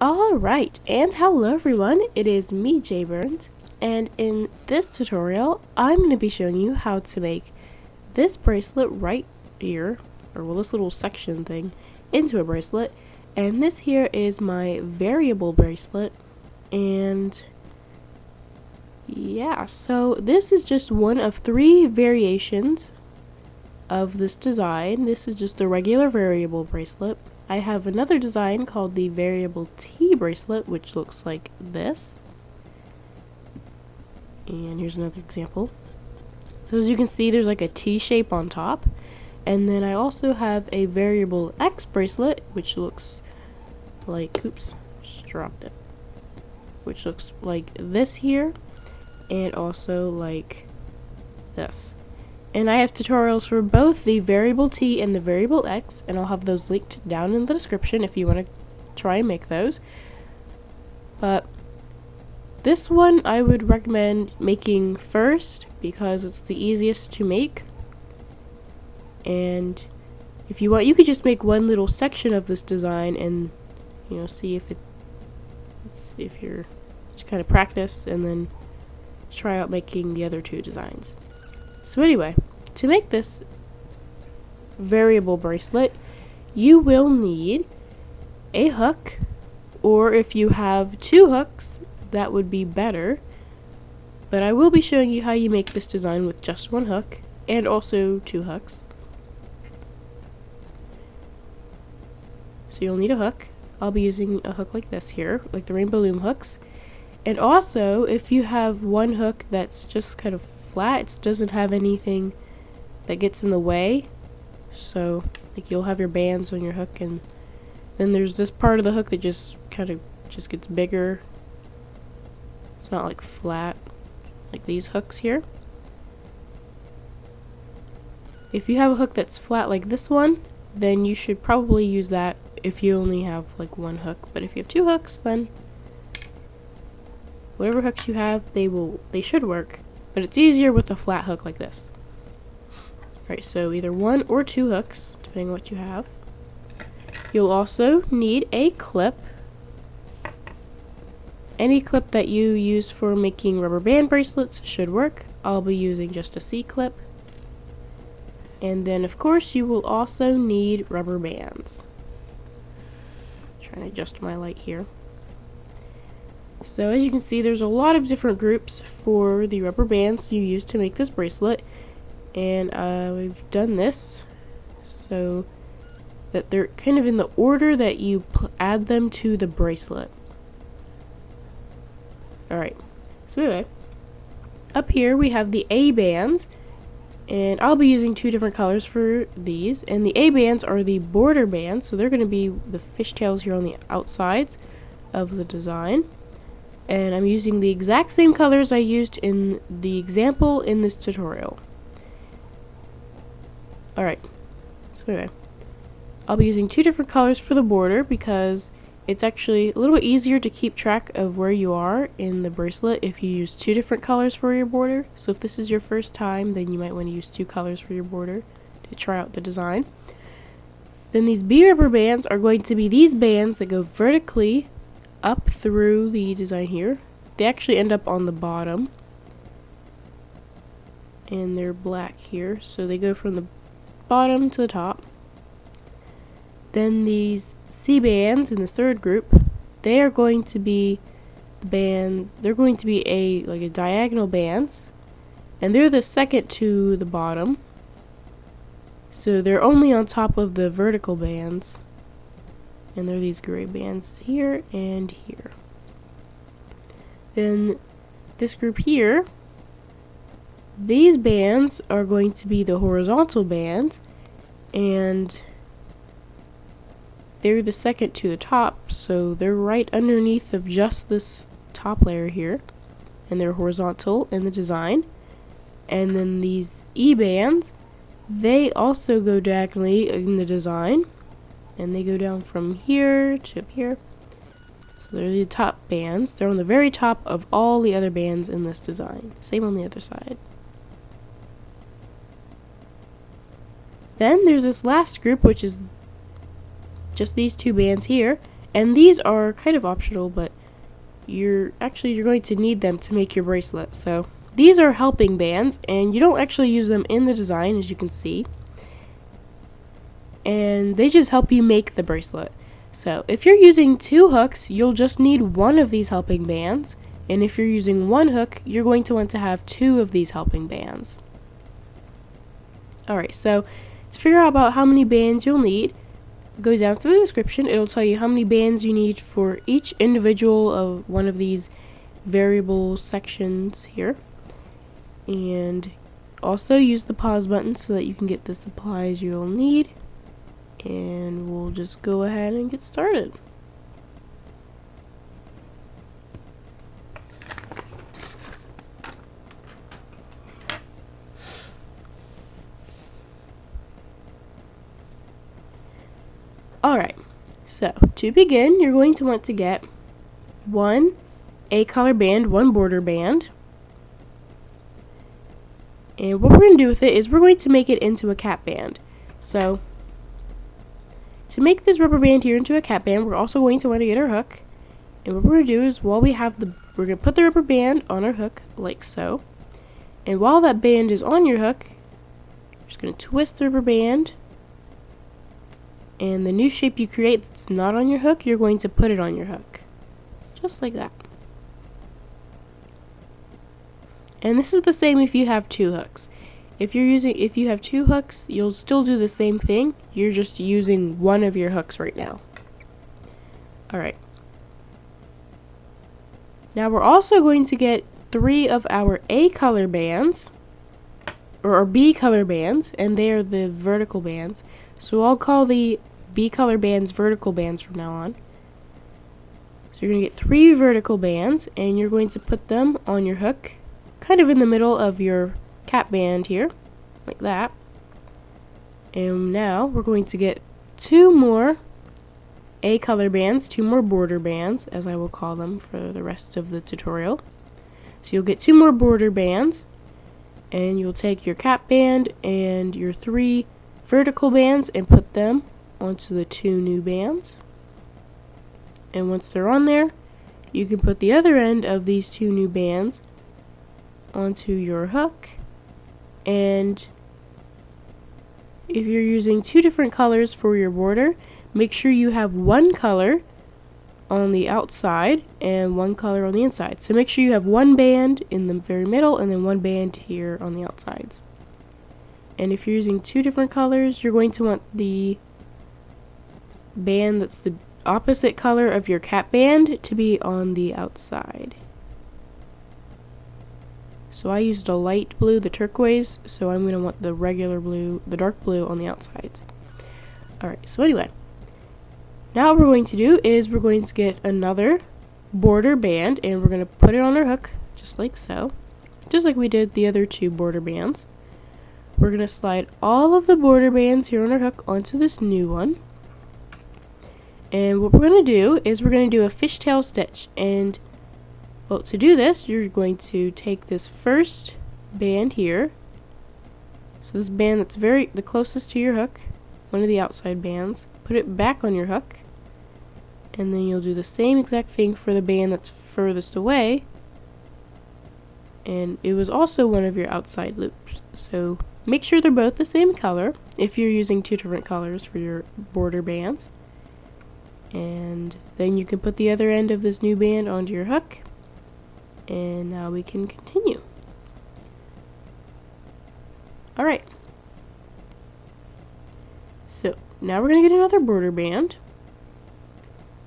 Alright, and hello everyone, it is me, Jayburns, and in this tutorial, I'm going to be showing you how to make this bracelet right here, or well, this little section thing, into a bracelet, and this here is my variable bracelet, and yeah, so this is just one of 3 variations of this design. This is just the regular variable bracelet. I have another design called the variable T bracelet, which looks like this. And here's another example. So as you can see, there's like a T shape on top. And then I also have a variable X bracelet, which looks like, oops, just dropped it. Which looks like this here, and also like this. And I have tutorials for both the variable T and the variable X, and I'll have those linked down in the description if you want to try and make those. But this one I would recommend making first because it's the easiest to make. And if you want, you could just make one little section of this design and, you know, see if you're just kind of practice and then try out making the other 2 designs. So anyway, to make this variable bracelet, you will need a hook, or if you have 2 hooks, that would be better. But I will be showing you how you make this design with just 1 hook, and also 2 hooks. So you'll need a hook. I'll be using a hook like this here, like the Rainbow Loom hooks. And also, if you have 1 hook that's just kind of flat, it doesn't have anything that gets in the way, so like you'll have your bands on your hook, and then there's this part of the hook that just kind of just gets bigger. It's not like flat like these hooks here. If you have a hook that's flat like this one, then you should probably use that if you only have like 1 hook. But if you have 2 hooks, then whatever hooks you have, they should work. But it's easier with a flat hook like this. Alright, so either 1 or 2 hooks, depending on what you have. You'll also need a clip. Any clip that you use for making rubber band bracelets should work. I'll be using just a C-clip. And then, of course, you will also need rubber bands. Trying to adjust my light here. So as you can see, there's a lot of different groups for the rubber bands you use to make this bracelet, and we've done this so that they're kind of in the order that you add them to the bracelet. Alright, so anyway, up here we have the A bands, and I'll be using 2 different colors for these, and the A bands are the border bands, so they're going to be the fishtails here on the outsides of the design. And I'm using the exact same colors I used in the example in this tutorial. Alright, so anyway, I'll be using 2 different colors for the border because it's actually a little bit easier to keep track of where you are in the bracelet if you use 2 different colors for your border. So if this is your first time, then you might want to use 2 colors for your border to try out the design. Then these B rubber bands are going to be these bands that go vertically up through the design here. They actually end up on the bottom, and they're black here, so they go from the bottom to the top. Then these C bands in this 3rd group, they are going to be the bands, they're going to be a diagonal bands, and they're the second to the bottom, so they're only on top of the vertical bands. And there are these gray bands here and here. Then this group here, these bands are going to be the horizontal bands, and they're the second to the top, so they're right underneath of just this top layer here, and they're horizontal in the design. And then these E bands, they also go diagonally in the design, and they go down from here to up here. So they're the top bands. They're on the very top of all the other bands in this design. Same on the other side. Then there's this last group, which is just these 2 bands here, And these are kind of optional, but you're going to need them to make your bracelet. So these are helping bands, and you don't actually use them in the design, as you can see. And they just help you make the bracelet. So if you're using 2 hooks, you'll just need 1 of these helping bands. And if you're using 1 hook, you're going to want to have 2 of these helping bands. Alright, so to figure out about how many bands you'll need, go down to the description. It'll tell you how many bands you need for each individual of one of these variable sections here. And also use the pause button so that you can get the supplies you'll need. And we'll just go ahead and get started. Alright, so to begin, you're going to want to get 1 A-color band, 1 border band. And what we're going to do with it is we're going to make it into a cap band. So to make this rubber band here into a cap band, we're also going to want to get our hook. And what we're going to do is we're going to put the rubber band on our hook like so. And while that band is on your hook, you're just going to twist the rubber band. And the new shape you create that's not on your hook, you're going to put it on your hook. Just like that. And this is the same if you have 2 hooks. If you have 2 hooks, you'll still do the same thing. You're just using 1 of your hooks right now. Alright. Now we're also going to get 3 of our A color bands, or B color bands, and they are the vertical bands. So I'll call the B color bands vertical bands from now on. So you're going to get 3 vertical bands, and you're going to put them on your hook, kind of in the middle of your cap band here, like that. And now we're going to get 2 more A color bands, 2 more border bands, as I will call them for the rest of the tutorial. So you'll get 2 more border bands, and you'll take your cap band and your 3 vertical bands and put them onto the 2 new bands. And once they're on there, you can put the other end of these 2 new bands onto your hook. And if you're using 2 different colors for your border, make sure you have 1 color on the outside and 1 color on the inside. So make sure you have 1 band in the very middle and then 1 band here on the outsides. And if you're using 2 different colors, you're going to want the band that's the opposite color of your cap band to be on the outside. So I used a light blue, the turquoise, so I'm going to want the regular blue, the dark blue on the outsides. Alright, so anyway, now what we're going to do is we're going to get another border band and we're going to put it on our hook, just like so, just like we did the other 2 border bands. We're going to slide all of the border bands here on our hook onto this new one. And what we're going to do is we're going to do a fishtail stitch. And, well, to do this, you're going to take this first band here. So this band that's the closest to your hook, one of the outside bands, put it back on your hook. And then you'll do the same exact thing for the band that's furthest away. And it was also one of your outside loops. So make sure they're both the same color if you're using 2 different colors for your border bands. And then you can put the other end of this new band onto your hook. And now we can continue. Alright. So now we're going to get another border band.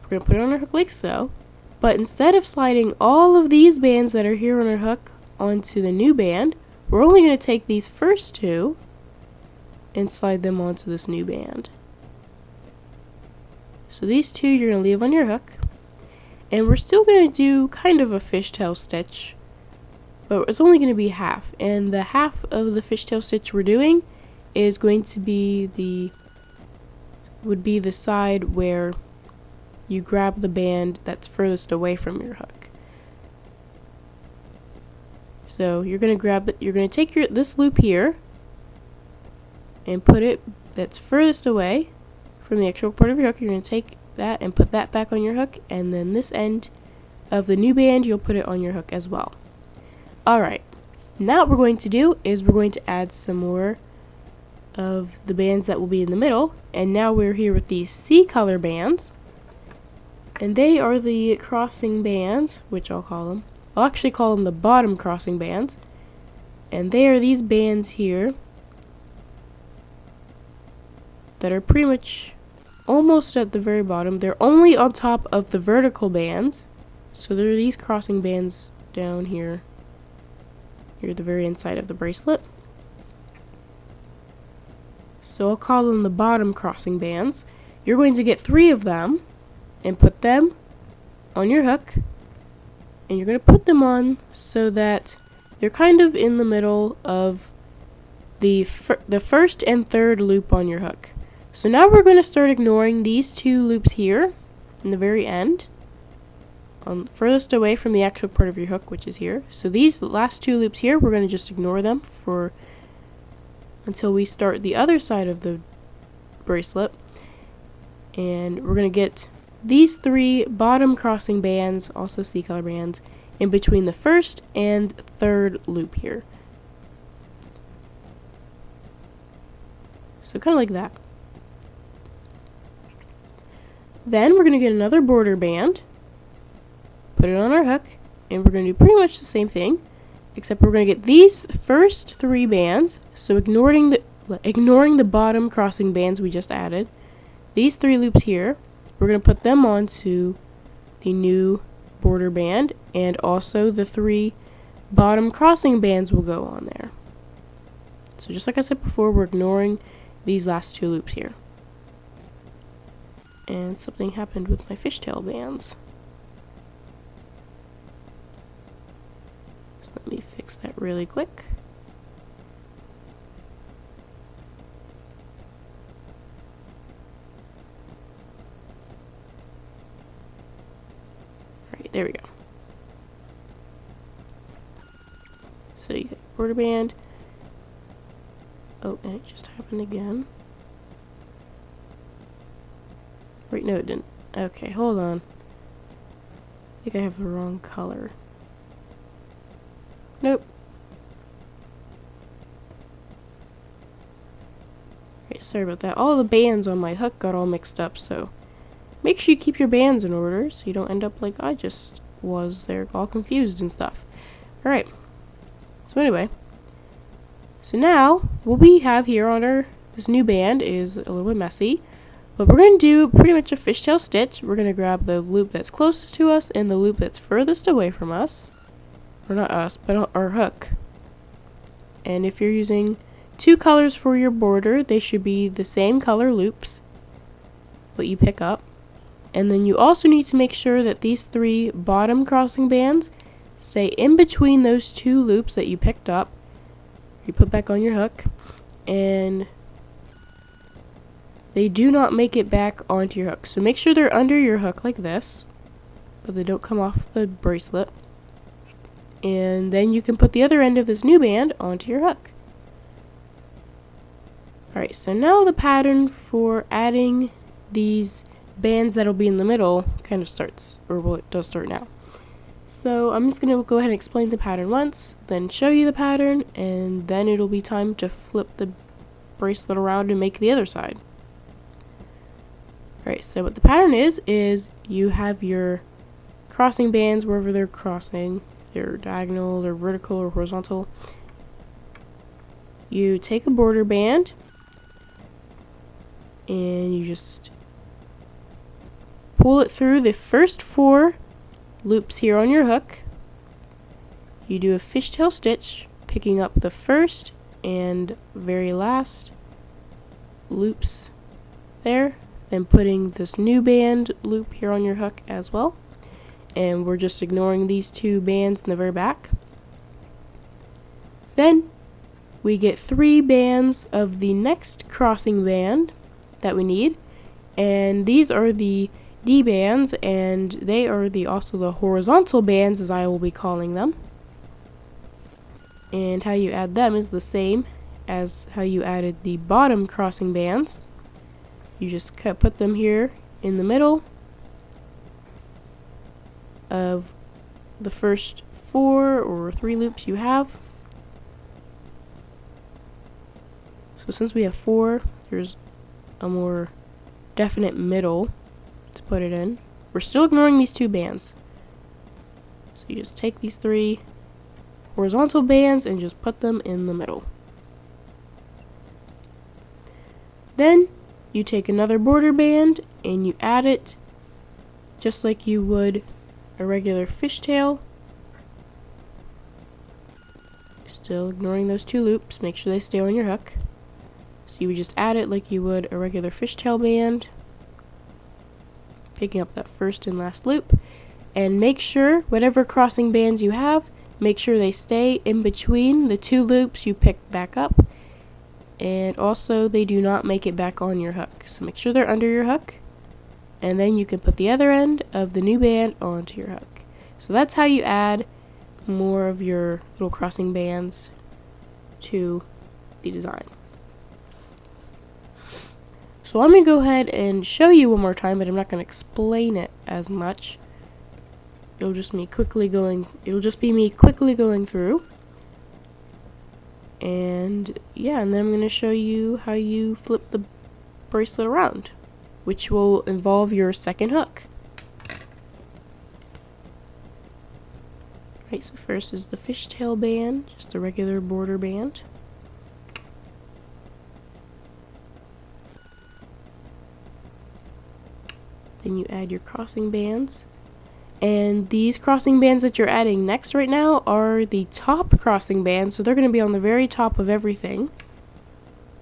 We're going to put it on our hook like so. But instead of sliding all of these bands that are here on our hook onto the new band, we're only going to take these first 2 and slide them onto this new band. So these 2 you're going to leave on your hook. And we're still going to do kind of a fishtail stitch, but it's only going to be half. And the half of the fishtail stitch we're doing is going to be the side where you grab the band that's furthest away from your hook. So you're going to take this loop here and put it that's furthest away from the actual part of your hook. You're going to take that and put that back on your hook, and then this end of the new band you'll put it on your hook as well. Alright, now what we're going to do is we're going to add some more of the bands that will be in the middle, and now we're here with these C-color bands, and they are the crossing bands, which I'll actually call them the bottom crossing bands, and they are these bands here that are pretty much almost at the very bottom. They're only on top of the vertical bands, so there are these crossing bands down here near the very inside of the bracelet. So I'll call them the bottom crossing bands. You're going to get 3 of them and put them on your hook, and you're going to put them on so that they're kind of in the middle of the first and third loop on your hook. So now we're going to start ignoring these 2 loops here in the very end, furthest away from the actual part of your hook, which is here. So these last 2 loops here, we're going to just ignore them until we start the other side of the bracelet, and we're going to get these 3 bottom crossing bands, also C-color bands, in between the first and third loop here. So kind of like that. Then we're going to get another border band, put it on our hook, and we're going to do pretty much the same thing, except we're going to get these first 3 bands, so ignoring the bottom crossing bands we just added, these 3 loops here, we're going to put them onto the new border band, and also the 3 bottom crossing bands will go on there. So just like I said before, we're ignoring these last 2 loops here. And something happened with my fishtail bands. So let me fix that really quick. Alright, there we go. So you got border band. Oh, and it just happened again. Wait, no it didn't. Okay, hold on. I think I have the wrong color. Nope. Okay, sorry about that. All the bands on my hook got all mixed up, so make sure you keep your bands in order so you don't end up like I just was there, all confused and stuff. Alright. So anyway. So now, what we have here on this new band is a little bit messy. But we're going to do pretty much a fishtail stitch. We're going to grab the loop that's closest to us and the loop that's furthest away from us. Or not us, but our hook. And if you're using 2 colors for your border, they should be the same color loops what you pick up. And then you also need to make sure that these 3 bottom crossing bands stay in between those 2 loops that you picked up. You put back on your hook, and they do not make it back onto your hook. So make sure they're under your hook like this, but they don't come off the bracelet. And then you can put the other end of this new band onto your hook. Alright, so now the pattern for adding these bands that'll be in the middle kind of starts, or well, it does start now. So I'm just going to go ahead and explain the pattern once, then show you the pattern, and then it'll be time to flip the bracelet around and make the other side. Alright, so what the pattern is you have your crossing bands wherever they're crossing. They're diagonal, or vertical, or horizontal. You take a border band, and you just pull it through the first 4 loops here on your hook. You do a fishtail stitch, picking up the first and very last loops there, then putting this new band loop here on your hook as well. And we're just ignoring these 2 bands in the very back. Then we get 3 bands of the next crossing band that we need, and these are the D bands, and they are also the horizontal bands, as I will be calling them. And how you add them is the same as how you added the bottom crossing bands. You just put them here in the middle of the first 4 or 3 loops you have. So since we have 4, there's a more definite middle to put it in. We're still ignoring these 2 bands. So you just take these 3 horizontal bands and just put them in the middle. Then you take another border band and you add it just like you would a regular fishtail. Still ignoring those 2 loops, make sure they stay on your hook. So you would just add it like you would a regular fishtail band, picking up that first and last loop, and make sure whatever crossing bands you have, make sure they stay in between the 2 loops you picked back up, and also they do not make it back on your hook. So make sure they're under your hook, and then you can put the other end of the new band onto your hook. So that's how you add more of your little crossing bands to the design. So I'm going to go ahead and show you one more time, but I'm not going to explain it as much. It'll just be me quickly going through. And yeah, and then I'm going to show you how you flip the bracelet around, which will involve your second hook. Right, so first is the fishtail band, just a regular border band. Then you add your crossing bands. And these crossing bands that you're adding next right now are the top crossing bands, so they're going to be on the very top of everything.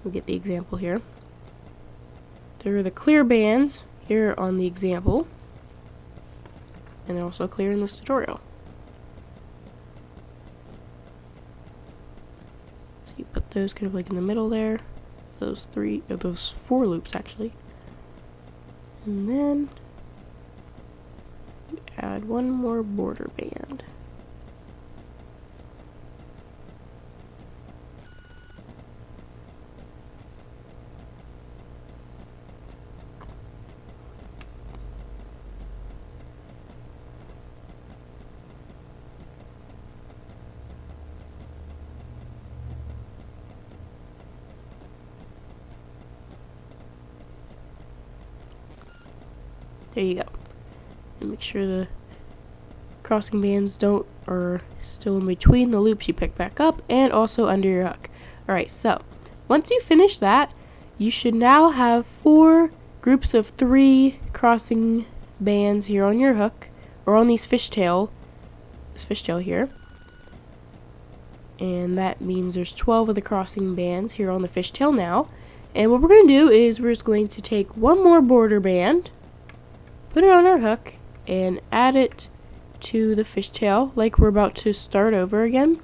We'll get the example here. There are the clear bands here on the example, and they're also clear in this tutorial. So you put those kind of like in the middle there, those 4 loops actually, and then you add one more border band. There you go. And make sure the crossing bands are still in between the loops you pick back up and also under your hook. Alright, so once you finish that, you should now have 4 groups of 3 crossing bands here on your hook, or on this fishtail here. And that means there's 12 of the crossing bands here on the fishtail now. And what we're going to do is we're just going to take one more border band, put it on our hook, and add it to the fishtail like we're about to start over again.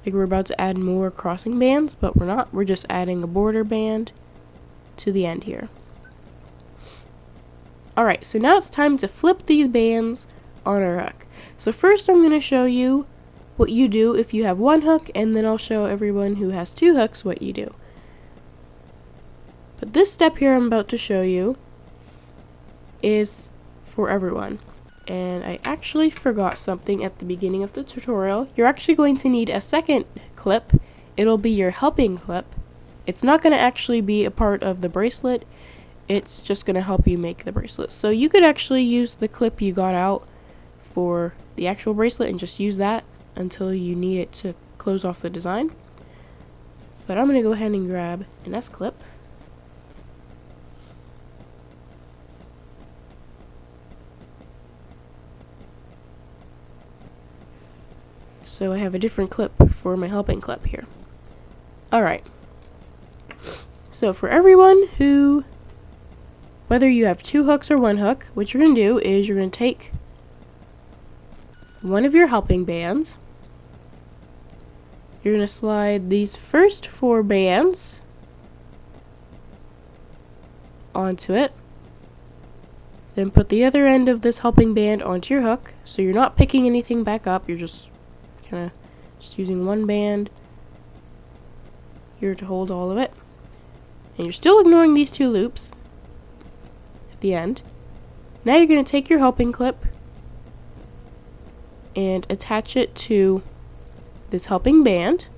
Like we're about to add more crossing bands, but we're not. We're just adding a border band to the end here. Alright, so now it's time to flip these bands on our hook. So first I'm going to show you what you do if you have 1 hook, and then I'll show everyone who has 2 hooks what you do. But this step here I'm about to show you is for everyone. And I actually forgot something at the beginning of the tutorial. You're actually going to need a second clip. It'll be your helping clip. It's not going to actually be a part of the bracelet. It's just going to help you make the bracelet. So you could actually use the clip you got out for the actual bracelet and just use that until you need it to close off the design. But I'm going to go ahead and grab an S-clip. So I have a different clip for my helping clip here. Alright. So for everyone who, whether you have 2 hooks or 1 hook, what you're going to do is you're going to take one of your helping bands. You're going to slide these first 4 bands onto it. Then put the other end of this helping band onto your hook. So you're not picking anything back up, you're just kind of just using one band here to hold all of it. And you're still ignoring these 2 loops at the end. Now you're going to take your helping clip and attach it to this helping band.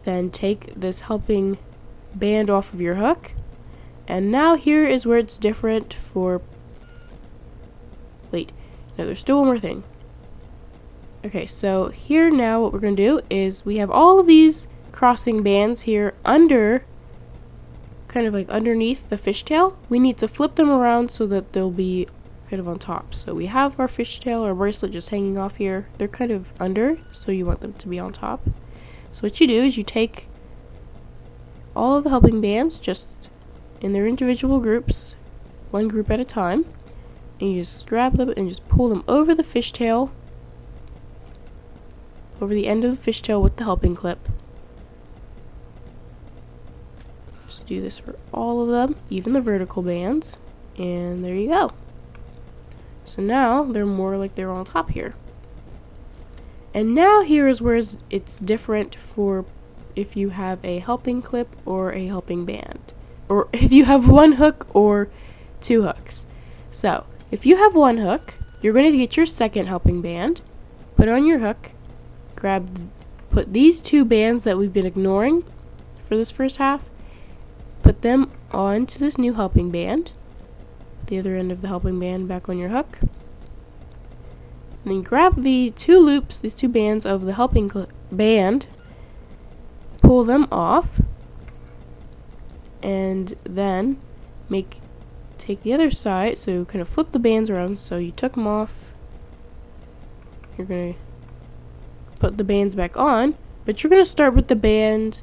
Then take this helping band off of your hook. And now here is where it's different for... Wait, no, there's still one more thing. Okay, so here now what we're going to do is we have all of these crossing bands here under, kind of like underneath the fishtail. We need to flip them around so that they'll be kind of on top. So we have our fishtail or bracelet just hanging off here. They're kind of under, so you want them to be on top. So what you do is you take all of the helping bands just in their individual groups, one group at a time, and you just grab them and just pull them over the fishtail, over the end of the fishtail with the helping clip. Just do this for all of them, even the vertical bands, and there you go. So now they're more like they're on top here. And now here is where it's different for if you have a helping clip or a helping band, or if you have one hook or two hooks. So if you have one hook, you're going to get your second helping band, put it on your hook, put these two bands that we've been ignoring for this first half, put them onto this new helping band, put the other end of the helping band back on your hook, and then grab the two loops, these two bands of the helping band, pull them off, and then take the other side, so kind of flip the bands around. So you took them off, you're going to put the bands back on, but you're going to start with the band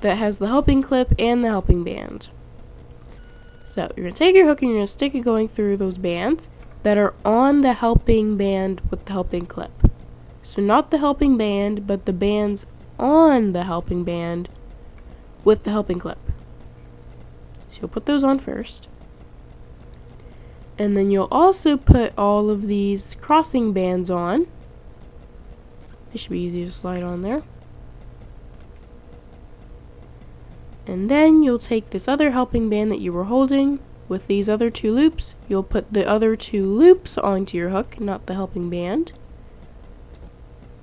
that has the helping clip and the helping band. So you're going to take your hook and you're going to stick it going through those bands that are on the helping band with the helping clip. So not the helping band, but the bands on the helping band with the helping clip. So you'll put those on first. And then you'll also put all of these crossing bands on. They should be easy to slide on there. And then you'll take this other helping band that you were holding with these other two loops. You'll put the other two loops onto your hook, not the helping band.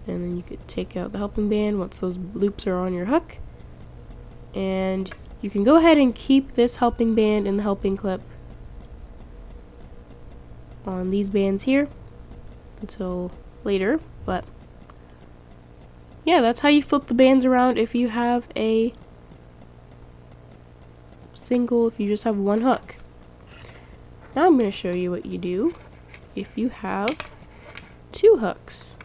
And then you could take out the helping band once those loops are on your hook. And you can go ahead and keep this helping band and the helping clip on these bands here until later. But yeah, that's how you flip the bands around if you have a single, if you just have one hook. Now I'm going to show you what you do if you have two hooks.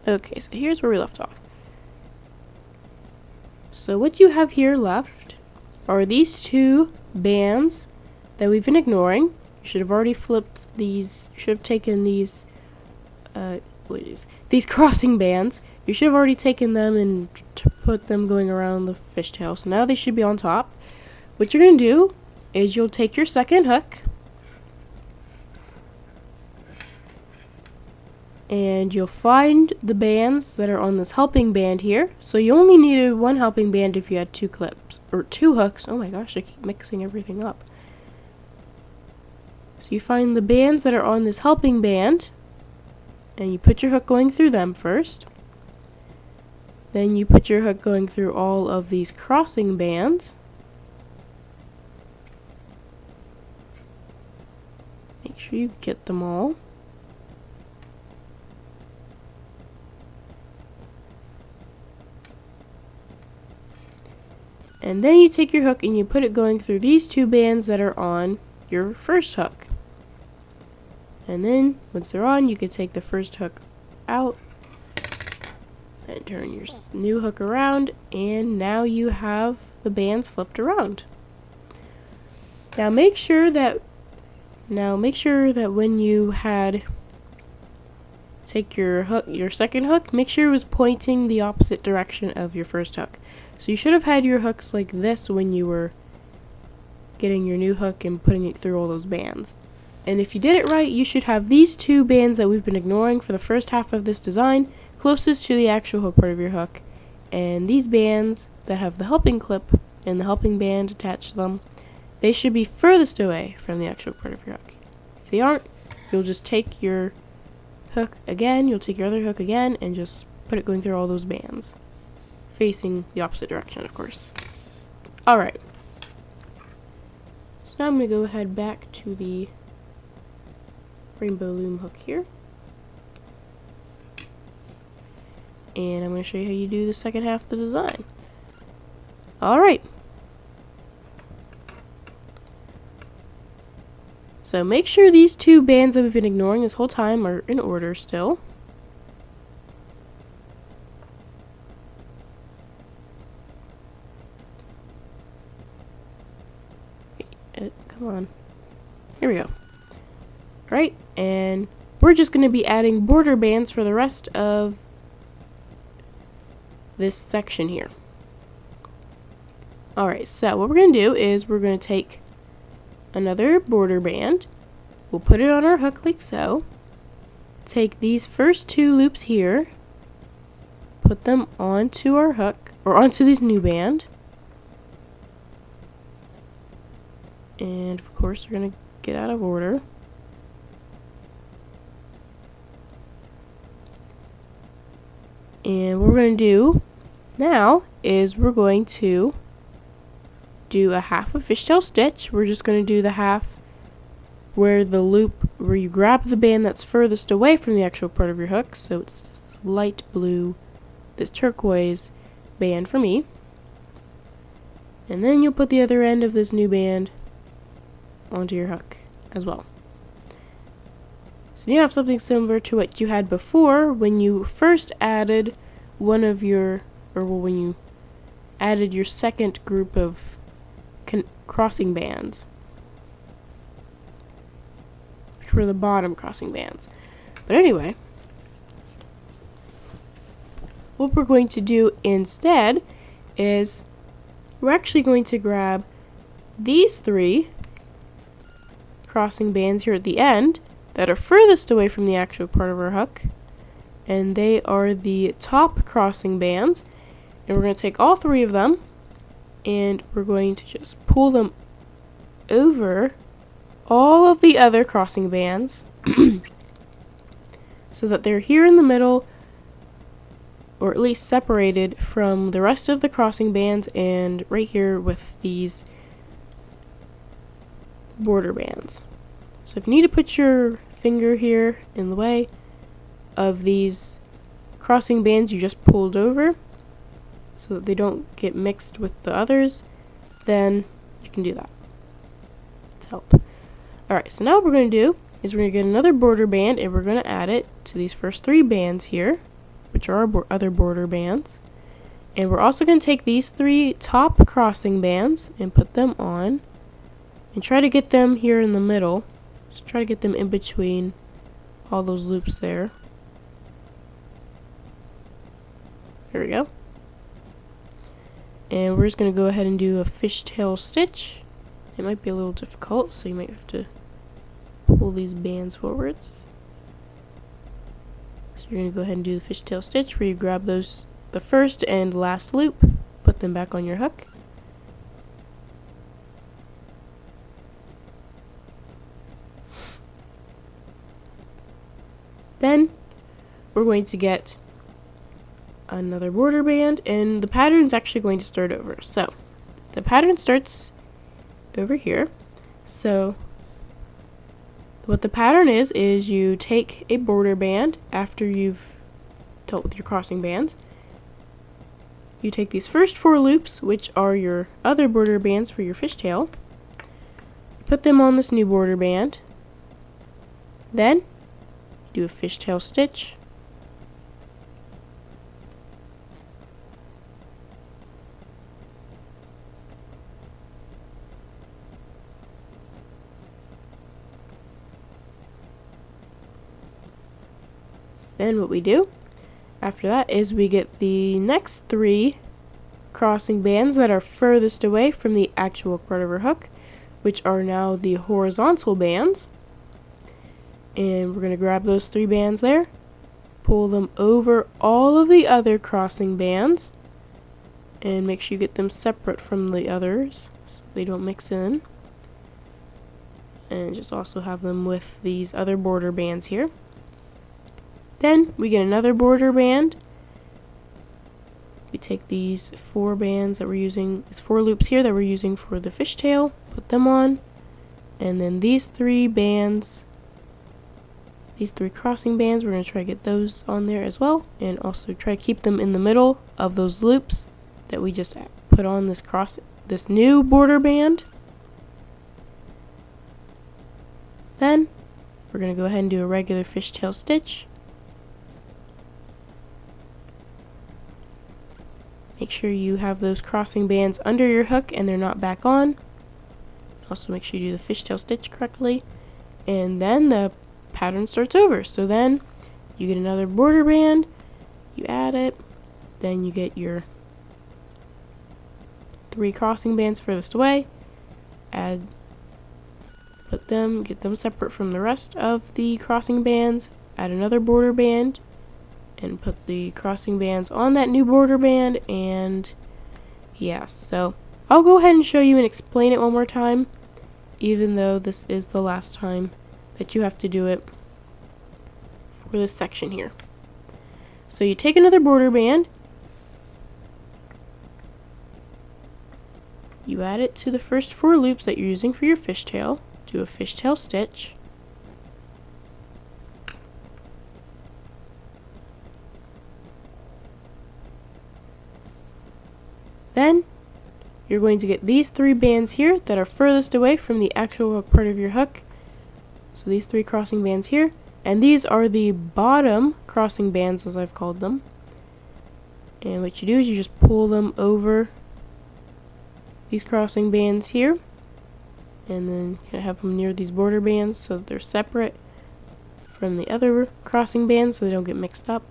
Okay, so here's where we left off. So what you have here left are these two bands that we've been ignoring. You should have already flipped these, you should have taken these, these crossing bands. You should have already taken them and put them going around the fishtail. So now they should be on top. What you're going to do is you'll take your second hook, and you'll find the bands that are on this helping band here. So you only needed one helping band if you had two clips, or two hooks. Oh my gosh, I keep mixing everything up. So you find the bands that are on this helping band, and you put your hook going through them first. Then you put your hook going through all of these crossing bands. Make sure you get them all. And then you take your hook and you put it going through these two bands that are on your first hook. And then, once they're on, you can take the first hook out, and turn your new hook around, and now you have the bands flipped around. Now make sure that when you had take your hook, your second hook, make sure it was pointing the opposite direction of your first hook. So you should have had your hooks like this when you were getting your new hook and putting it through all those bands. And if you did it right, you should have these two bands that we've been ignoring for the first half of this design closest to the actual hook part of your hook. And these bands that have the helping clip and the helping band attached to them, they should be furthest away from the actual part of your hook. If they aren't, you'll just take your hook again, you'll take your other hook again, and just put it going through all those bands. Facing the opposite direction, of course. Alright. So now I'm going to go ahead back to the rainbow loom hook here. And I'm going to show you how you do the second half of the design. Alright. So make sure these two bands that we've been ignoring this whole time are in order still. Come on. Here we go. Alright, and we're just going to be adding border bands for the rest of this section here. Alright, so what we're going to do is we're going to take another border band, we'll put it on our hook like so, take these first two loops here, put them onto our hook, or onto this new band, and of course we're going to get out of order. And what we're going to do now is we're going to do a half a fishtail stitch. We're just going to do the half where the loop, where you grab the band that's furthest away from the actual part of your hook. So it's just this light blue, this turquoise band for me. And then you'll put the other end of this new band onto your hook as well. So you have something similar to what you had before when you first added one of your, or when you added your second group of crossing bands, which were the bottom crossing bands. But anyway, what we're going to do instead is we're actually going to grab these three crossing bands here at the end that are furthest away from the actual part of our hook, and they are the top crossing bands, and we're going to take all three of them and we're going to just pull them over all of the other crossing bands so that they're here in the middle, or at least separated from the rest of the crossing bands, and right here with these border bands. So if you need to put your finger here in the way of these crossing bands you just pulled over so that they don't get mixed with the others, then you can do that to help. Alright, so now what we're going to do is we're going to get another border band and we're going to add it to these first three bands here, which are our other border bands. And we're also going to take these three top crossing bands and put them on and try to get them here in the middle. So try to get them in between all those loops there. There we go. And we're just going to go ahead and do a fishtail stitch. It might be a little difficult, so you might have to pull these bands forwards. So you're going to go ahead and do the fishtail stitch where you grab those, the first and last loop, put them back on your hook. Then we're going to get another border band, and the pattern's actually going to start over. So the pattern starts over here. So what the pattern is you take a border band after you've dealt with your crossing bands. You take these first four loops, which are your other border bands for your fishtail, put them on this new border band, then do a fishtail stitch, Then what we do after that is we get the next 3 crossing bands that are furthest away from the actual part of our hook, which are now the horizontal bands. And we're going to grab those 3 bands there, pull them over all of the other crossing bands, and make sure you get them separate from the others so they don't mix in. And just also have them with these other border bands here. Then we get another border band. We take these 4 bands that we're using, these 4 loops here that we're using for the fishtail, put them on, and then these 3 bands, these 3 crossing bands, we're going to try to get those on there as well, and also try to keep them in the middle of those loops that we just put on this new border band. Then we're going to go ahead and do a regular fishtail stitch. Make sure you have those crossing bands under your hook and they're not back on. Also make sure you do the fishtail stitch correctly, and then the pattern starts over. So then you get another border band, you add it, then you get your 3 crossing bands furthest away, get them separate from the rest of the crossing bands, add another border band, and put the crossing bands on that new border band. And yeah, so I'll go ahead and show you and explain it one more time, even though this is the last time that you have to do it for this section here. So you take another border band, you add it to the first 4 loops that you're using for your fishtail, do a fishtail stitch, then you're going to get these 3 bands here that are furthest away from the actual part of your hook. So these 3 crossing bands here, and these are the bottom crossing bands, as I've called them. And what you do is you just pull them over these crossing bands here, and then you have them near these border bands so that they're separate from the other crossing bands so they don't get mixed up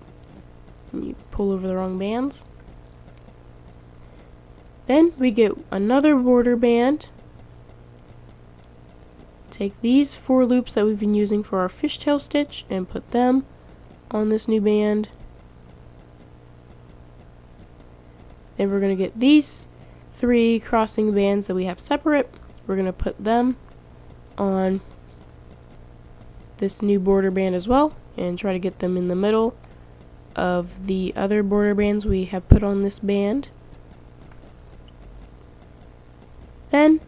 and you pull over the wrong bands. Then we get another border band. Take these 4 loops that we've been using for our fishtail stitch and put them on this new band. Then we're going to get these 3 crossing bands that we have separate. We're going to put them on this new border band as well and try to get them in the middle of the other border bands we have put on this band. Then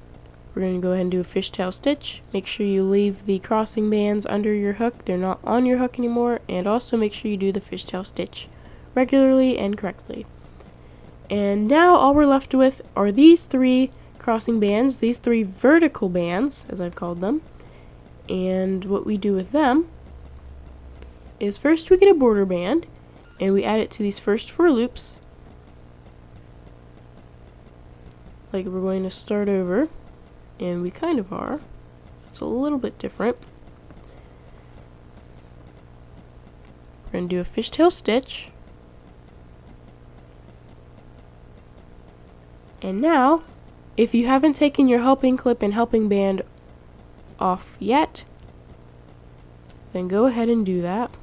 we're going to go ahead and do a fishtail stitch. Make sure you leave the crossing bands under your hook, they're not on your hook anymore, and also make sure you do the fishtail stitch regularly and correctly. And now all we're left with are these 3 crossing bands, these 3 vertical bands, as I've called them. And what we do with them is first we get a border band and we add it to these first 4 loops. Like we're going to start over, and we kind of are. It's a little bit different. We're going to do a fishtail stitch. And now, if you haven't taken your helping clip and helping band off yet, then go ahead and do that.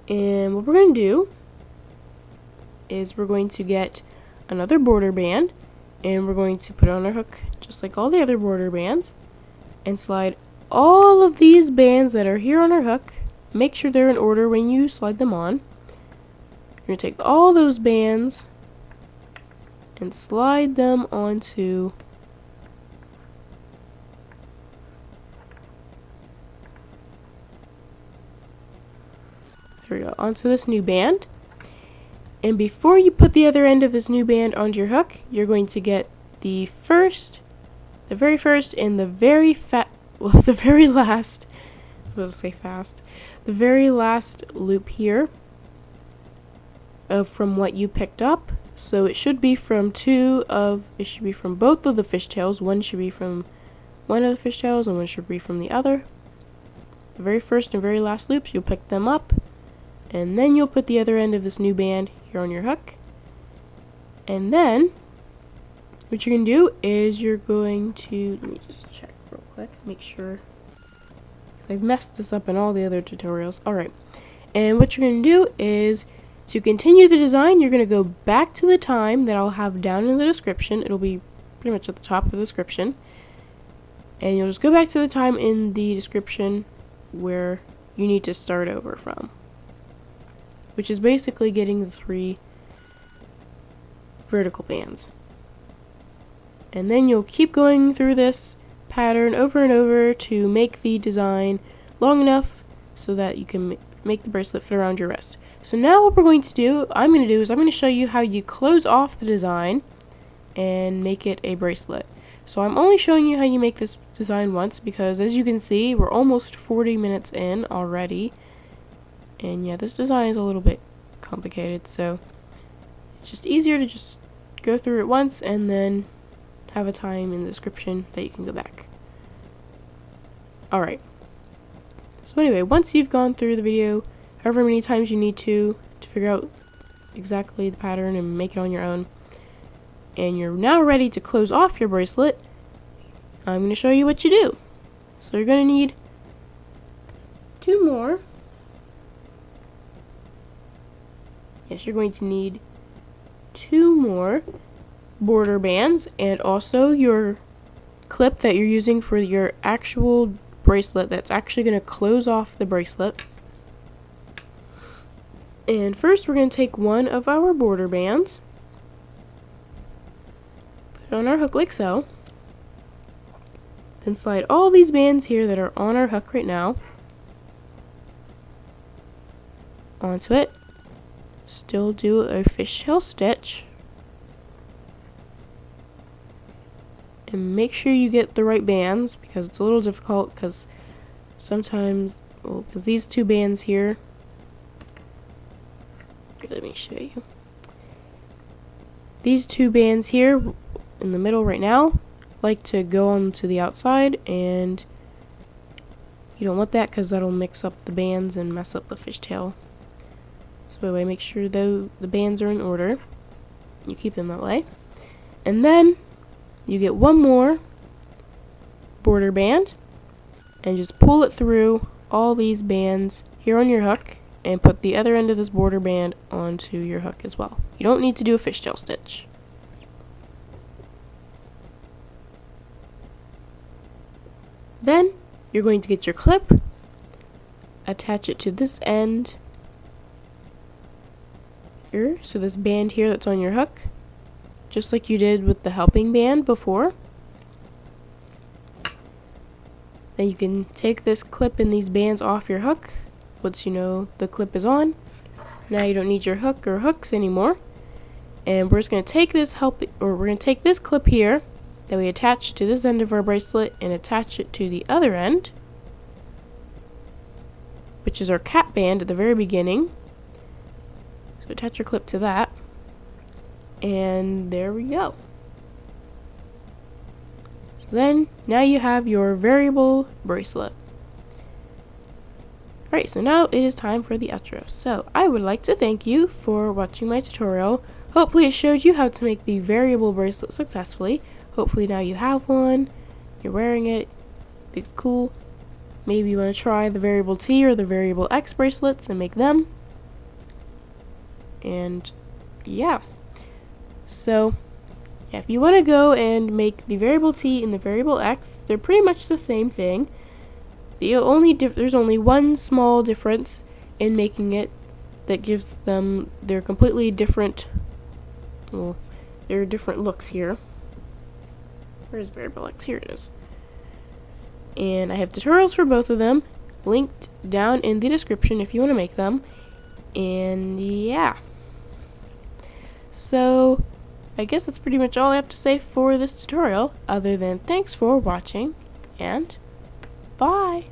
And what we're going to do is we're going to get another border band and we're going to put it on our hook just like all the other border bands and slide all of these bands that are here on our hook. Make sure they're in order when you slide them on. You're going to take all those bands and slide them onto onto this new band. And before you put the other end of this new band onto your hook, you're going to get the very first and the very last, the very last loop here from what you picked up. So it should be from both of the fishtails. One should be from one of the fishtails and one should be from the other. the very first and very last loops, you'll pick them up, and then you'll put the other end of this new band here on your hook. And then what you're going to do is you're going to, let me just check real quick, make sure, I've messed this up in all the other tutorials. Alright, and what you're going to do is, to continue the design, you're going to go back to the time that I'll have down in the description. It'll be pretty much at the top of the description. And you'll just go back to the time in the description where you need to start over from, which is basically getting the 3 vertical bands. And then you'll keep going through this pattern over and over to make the design long enough so that you can make the bracelet fit around your wrist. So now what I'm going to show you how you close off the design and make it a bracelet. So I'm only showing you how you make this design once because, as you can see, we're almost 40 minutes in already. And yeah, this design is a little bit complicated, so it's just easier to just go through it once and then have a time in the description that you can go back. Alright. So anyway, once you've gone through the video however many times you need to figure out exactly the pattern and make it on your own, and you're now ready to close off your bracelet, I'm going to show you what you do. So you're going to need 2 more. Yes, you're going to need 2 more border bands, and also your clip that you're using for your actual bracelet that's actually going to close off the bracelet. And first we're going to take one of our border bands, put it on our hook like so, then slide all these bands here that are on our hook right now onto it. Still do a fishtail stitch, and make sure you get the right bands because it's a little difficult because sometimes, well, because these 2 bands here, let me show you. These 2 bands here in the middle right now like to go on to the outside, and you don't want that because that'll mix up the bands and mess up the fishtail. So anyway, make sure though the bands are in order. You keep them that way. And then you get 1 more border band and just pull it through all these bands here on your hook and put the other end of this border band onto your hook as well. You don't need to do a fishtail stitch. Then you're going to get your clip, attach it to this end here, so this band here that's on your hook, just like you did with the helping band before. Then you can take this clip and these bands off your hook once you know the clip is on. Now you don't need your hook or hooks anymore, and we're just going to take this clip here that we attach to this end of our bracelet and attach it to the other end, which is our cap band at the very beginning. So attach your clip to that, and there we go. So then, now you have your variable bracelet. Alright, so now it is time for the outro. So, I would like to thank you for watching my tutorial. Hopefully it showed you how to make the variable bracelet successfully. Hopefully now you have one, you're wearing it, it's cool. Maybe you want to try the variable T or the variable X bracelets and make them. And yeah, so yeah, if you want to go and make the variable T and the variable X, they're pretty much the same thing. There's only one small difference in making it that gives them their completely different, well, their different looks here. Where's variable X? Here it is. And I have tutorials for both of them linked down in the description if you want to make them. And yeah. So, I guess that's pretty much all I have to say for this tutorial, other than thanks for watching, and bye!